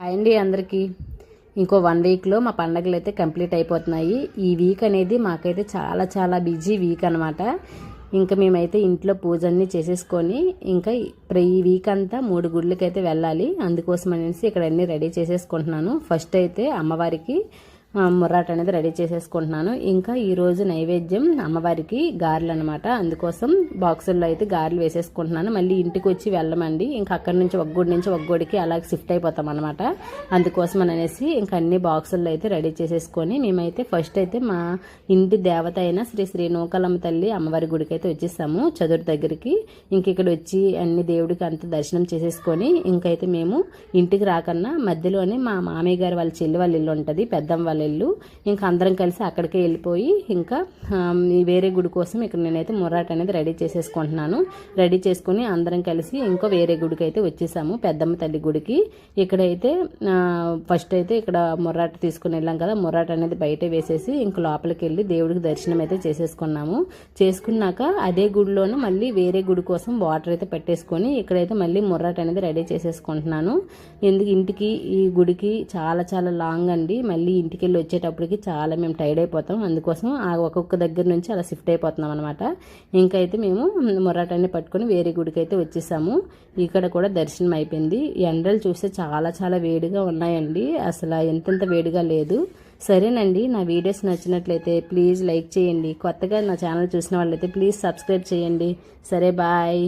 అండి అందరికీ ఇంకో 1 వీక్లో మా పండగలు అయితే కంప్లీట్ అయిపోతున్నాయి. ఈ వీక్ అనేది మాకైతే చాలా చాలా బిజీ వీక్ అనమాట. ఇంకా మేమైతే ఇంట్లో పూజన్నీ చేసేసుకొని ఇంకా ఈ వీక్ అంతా 3 గుళ్ళకైతే వెళ్ళాలి. అందుకోసం అనేసి ఇక్కడ అన్నీ రెడీ చేసేసుకుంటున్నాను. ఫస్ట్ అయితే అమ్మవారికి ముర్రాట అనేది రెడీ చేసేసుకుంటున్నాను. ఇంకా ఈరోజు నైవేద్యం అమ్మవారికి గారెలు అనమాట. అందుకోసం బాక్సుల్లో అయితే గారెలు వేసేసుకుంటున్నాను. మళ్ళీ ఇంటికి వచ్చి వెళ్ళమండి, ఇంకా అక్కడి నుంచి ఒగ్గోడి నుంచి ఒగ్గోడికి అలాగే షిఫ్ట్ అయిపోతాం అనమాట. అందుకోసం అనేసి ఇంకా అన్ని బాక్సుల్లో అయితే రెడీ చేసేసుకొని మేమైతే ఫస్ట్ అయితే మా ఇంటి దేవత అయిన శ్రీ నూకాలమ్మ తల్లి అమ్మవారి గుడికి అయితే వచ్చేసాము చదురు దగ్గరికి. ఇంక ఇక్కడ వచ్చి అన్ని దేవుడికి అంత దర్శనం చేసేసుకొని ఇంకైతే మేము ఇంటికి రాకన్నా మధ్యలోనే మా మామయ్య గారు వాళ్ళ చెల్లి వాళ్ళ ఇల్లు ఉంటుంది, పెద్దమ్మ వాళ్ళ ఇల్లు. ఇంకా అందరం కలిసి అక్కడికే వెళ్ళిపోయి ఇంకా వేరే గుడి కోసం ఇక్కడ నేనైతే ముర్రాట అనేది రెడీ చేసేసుకుంటున్నాను. రెడీ చేసుకుని అందరం కలిసి ఇంకో వేరే గుడికి అయితే వచ్చేసాము, పెద్దమ్మ తల్లి గుడికి. ఇక్కడైతే ఫస్ట్ అయితే ఇక్కడ ముర్రాట తీసుకుని వెళ్ళాం కదా, ముర్రాట అనేది బయట వేసేసి ఇంక లోపలికి వెళ్ళి దేవుడికి దర్శనం అయితే చేసేసుకున్నాము. చేసుకున్నాక అదే గుడిలోనే మళ్ళీ వేరే గుడి కోసం వాటర్ అయితే పెట్టేసుకొని ఇక్కడైతే మళ్ళీ ముర్రాట అనేది రెడీ చేసేసుకుంటున్నాను. ఇంటికి ఈ గుడికి చాలా చాలా లాంగ్ అండి. మళ్ళీ ఇంటికి వెళ్ళి వచ్చేటప్పటికి చాలా మేము టైర్డ్ అయిపోతాం. అందుకోసం ఒక్కొక్క దగ్గర నుంచి అలా షిఫ్ట్ అయిపోతున్నాం అనమాట. ఇంకైతే మేము ముర్రాటాన్ని పట్టుకొని వేరే గుడికి అయితే వచ్చేసాము. ఇక్కడ కూడా దర్శనం అయిపోయింది. ఎండలు చూస్తే చాలా చాలా వేడిగా ఉన్నాయండి, అసలు ఎంతెంత వేడిగా లేదు. సరేనండి, నా వీడియోస్ నచ్చినట్లయితే ప్లీజ్ లైక్ చేయండి. కొత్తగా నా ఛానల్ చూసిన వాళ్ళైతే ప్లీజ్ సబ్స్క్రైబ్ చేయండి. సరే, బాయ్.